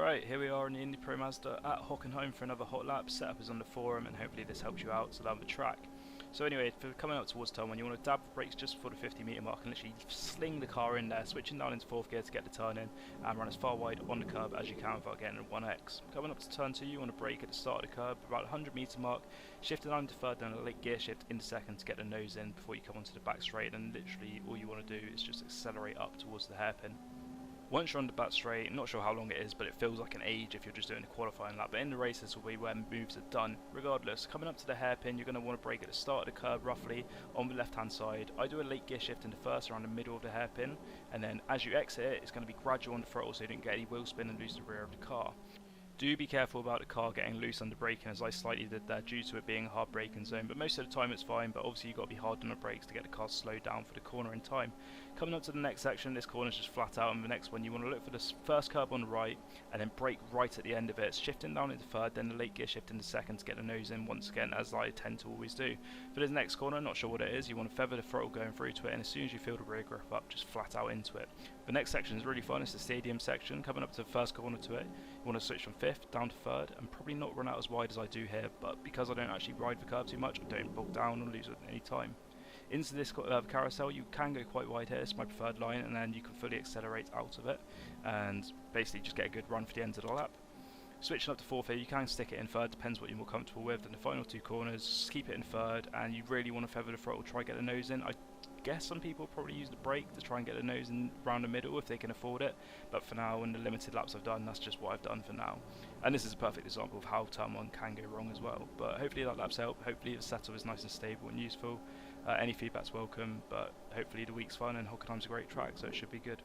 Alright, here we are in the Indy Pro Mazda at Hockenheim for another hot lap. Setup is on the forum and hopefully this helps you out to learn the track. So anyway, for coming up towards turn 1, you want to dab the brakes just before the 50-metre mark and literally sling the car in there, switching down into 4th gear to get the turn in and run as far wide on the curb as you can without getting a 1x. Coming up to turn 2, you want to brake at the start of the curb, about 100-metre mark, shifting down into 3rd, then a late gear shift into 2nd to get the nose in before you come onto the back straight, and literally all you want to do is just accelerate up towards the hairpin. Once you're on the back straight, not sure how long it is, but it feels like an age if you're just doing a qualifying lap, but in the race this will be where moves are done. Regardless, coming up to the hairpin, you're going to want to brake at the start of the curb roughly on the left hand side. I do a late gear shift into 1st around the middle of the hairpin, and then as you exit it, it's going to be gradual on the throttle so you don't get any wheel spin and lose the rear of the car. Do be careful about the car getting loose under braking, as I slightly did there due to it being a hard braking zone, but most of the time it's fine, but obviously you've got to be hard on the brakes to get the car slowed down for the corner in time. Coming up to the next section, this corner is just flat out, and the next one you want to look for the first curb on the right and then brake right at the end of it, shifting down into 3rd, then the late gear shift into 2nd to get the nose in once again, as I tend to always do. For this next corner, not sure what it is, you want to feather the throttle going through to it, and as soon as you feel the rear grip up, just flat out into it. The next section is really fun, it's the stadium section. Coming up to the first corner to it, you want to switch from 5th down to 3rd and probably not run out as wide as I do here, but because I don't actually ride the curb too much, I don't bulk down or lose any time. Into this carousel, you can go quite wide here, it's my preferred line, and then you can fully accelerate out of it and basically just get a good run for the end of the lap. Switching up to 4th here, you can stick it in 3rd, depends what you're more comfortable with. And the final 2 corners, keep it in 3rd, and you really want to feather the throttle, try to get the nose in. I guess some people probably use the brake to try and get the nose in round the middle if they can afford it, but for now, in the limited laps I've done, that's just what I've done for now. And this is a perfect example of how turn 1 can go wrong as well, but hopefully that lap's help, hopefully the setup is nice and stable and useful. Any feedback's welcome, but hopefully the week's fun and Hockenheim's a great track, so it should be good.